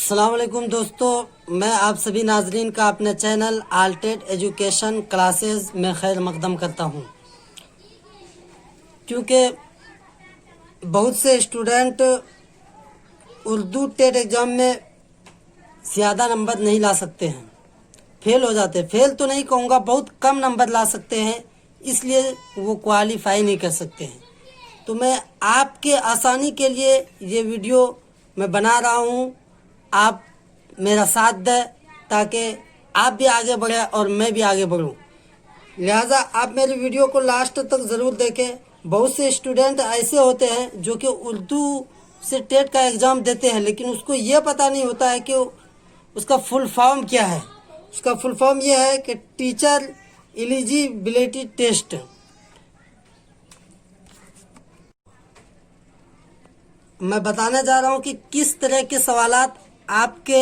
السلام علیکم دوستو، میں آپ سبھی ناظرین کا اپنے چینل آلٹیٹ ایجوکیشن کلاسز میں خیر مقدم کرتا ہوں۔ کیونکہ بہت سے اسٹوڈنٹ اردو ٹیٹ ایگزام میں زیادہ نمبر نہیں لا سکتے ہیں، فیل ہو جاتے ہیں۔ فیل تو نہیں کہوں گا، بہت کم نمبر لا سکتے ہیں، اس لیے وہ کوالیفائی نہیں کر سکتے ہیں۔ تو میں آپ کے آسانی کے لیے یہ ویڈیو میں بنا رہا ہوں، آپ میرا ساتھ دیں تاکہ آپ بھی آگے بڑھیں اور میں بھی آگے بڑھوں۔ لہٰذا آپ میری ویڈیو کو لاسٹ تک ضرور دیکھیں۔ بہت سے اسٹوڈنٹ ایسے ہوتے ہیں جو کہ اردو سے ٹیٹ کا ایگزام دیتے ہیں، لیکن اس کو یہ پتہ نہیں ہوتا ہے کہ اس کا فل فارم کیا ہے۔ اس کا فل فارم یہ ہے کہ ٹیچر ایلیجیبلٹی ٹیسٹ۔ میں بتانے جا رہا ہوں کہ کس طرح کے سوالات آپ کے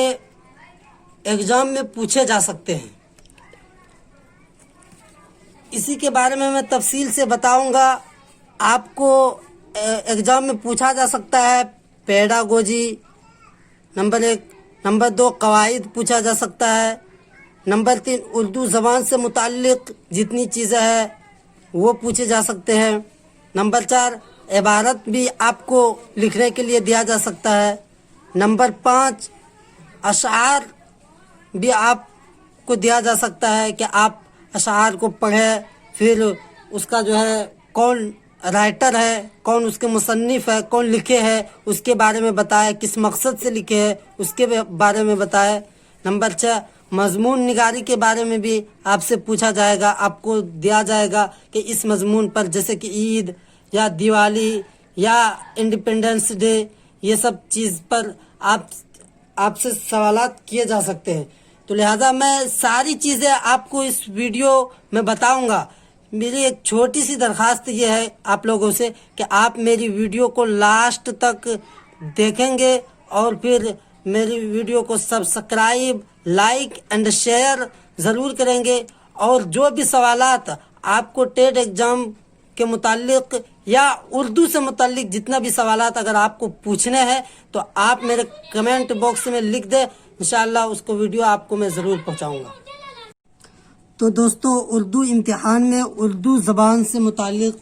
ایگزام میں پوچھے جا سکتے ہیں، اسی کے بارے میں تفصیل سے بتاؤں گا۔ آپ کو ایگزام میں پوچھا جا سکتا ہے پیڈاگوجی، نمبر 1، نمبر 2 قواعد پوچھا جا سکتا ہے، نمبر 3 اردو زبان سے متعلق جتنی چیزیں ہیں وہ پوچھے جا سکتے ہیں، نمبر 4 عبارت بھی آپ کو لکھنے کے لیے دیا جا سکتا ہے، نمبر 5 اشعار بھی آپ کو دیا جا سکتا ہے کہ آپ اشعار کو پڑھیں، پھر اس کا جو ہے کون رائٹر ہے، کون اس کے مصنف ہے، کون لکھے ہے، اس کے بارے میں بتائے، کس مقصد سے لکھے ہے اس کے بارے میں بتائے۔ نمبر 6 مضمون نگاری کے بارے میں بھی آپ سے پوچھا جائے گا، آپ کو دیا جائے گا کہ اس مضمون پر، جیسے کہ عید یا دیوالی یا انڈیپینڈنس ڈے، یہ سب چیز پر آپ سے سوالات کیے جا سکتے ہیں۔ تو لہٰذا میں ساری چیزیں آپ کو اس ویڈیو میں بتاؤں گا۔ میری ایک چھوٹی سی درخواست یہ ہے آپ لوگوں سے کہ آپ میری ویڈیو کو لاسٹ تک دیکھیں گے اور پھر میری ویڈیو کو سبسکرائب، لائک اینڈ شیئر ضرور کریں گے، اور جو بھی سوالات آپ کو ٹیٹ ایگزام کے متعلق یا اردو سے متعلق جتنا بھی سوالات اگر آپ کو پوچھنے ہیں تو آپ میرے کمنٹ باکس میں لکھ دیں، انشاءاللہ اس کو ویڈیو آپ کو میں ضرور پہنچاؤں گا۔ تو دوستو، اردو امتحان میں اردو زبان سے متعلق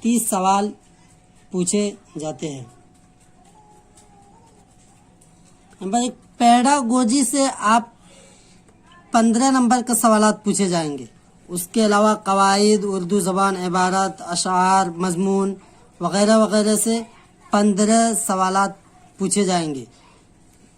30 سوال پوچھے جاتے ہیں۔ نمبر 1 پیڈاگوجی سے آپ 15 نمبر کا سوالات پوچھے جائیں گے۔ اس کے علاوہ قواعد، اردو زبان، عبارت، اشعار، مضمون وغیرہ وغیرہ سے 15 سوالات پوچھے جائیں گے۔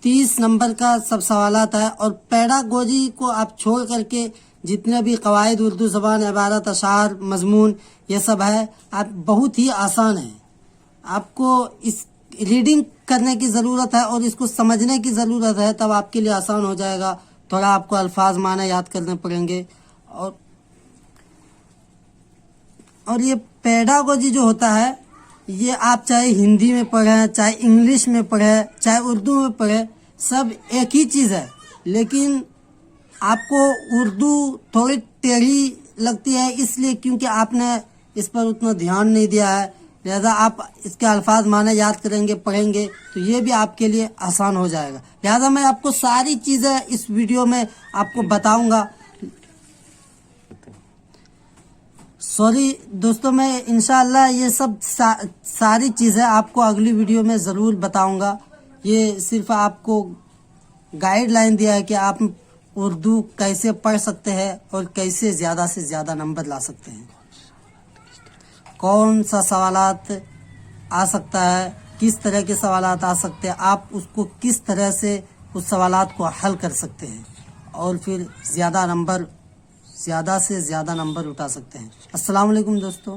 30 نمبر کا سب سوالات ہے، اور پیڈاگوجی کو آپ چھوڑ کر کے جتنے بھی قواعد، اردو زبان، عبارت، اشعار، مضمون یہ سب ہے، آپ بہت ہی آسان ہے۔ آپ کو اس ریڈنگ کرنے کی ضرورت ہے اور اس کو سمجھنے کی ضرورت ہے، تب آپ کے لیے آسان ہو جائے گا۔ تھوڑا آپ کو الفاظ معنی یاد کرنے پڑیں گے، اور یہ پیڈاگوجی جو ہوتا ہے یہ آپ چاہے ہندی میں پڑھیں، چاہے انگلش میں پڑھیں، چاہے اردو میں پڑھیں، سب ایک ہی چیز ہے، لیکن آپ کو اردو تھوڑی ٹیڑھی لگتی ہے اس لیے کیونکہ آپ نے اس پر اتنا دھیان نہیں دیا ہے، لہذا آپ اس کے الفاظ معنی یاد کریں گے، پڑھیں گے تو یہ بھی آپ کے لیے آسان ہو جائے گا۔ لہذا میں آپ کو ساری چیزیں اس ویڈیو میں آپ کو بتاؤں گا۔ سوری دوستوں، میں انشاءاللہ یہ سب ساری چیزیں آپ کو اگلی ویڈیو میں ضرور بتاؤں گا۔ یہ صرف آپ کو گائیڈ لائن دیا ہے کہ آپ اردو کیسے پڑھ سکتے ہیں اور کیسے زیادہ سے زیادہ نمبر لا سکتے ہیں، کون سا سوالات آ سکتا ہے، کس طرح کے سوالات آ سکتے ہیں، آپ اس کو کس طرح سے اس سوالات کو حل کر سکتے ہیں، اور پھر زیادہ سے زیادہ نمبر اٹھا سکتے ہیں۔ السلام علیکم دوستو۔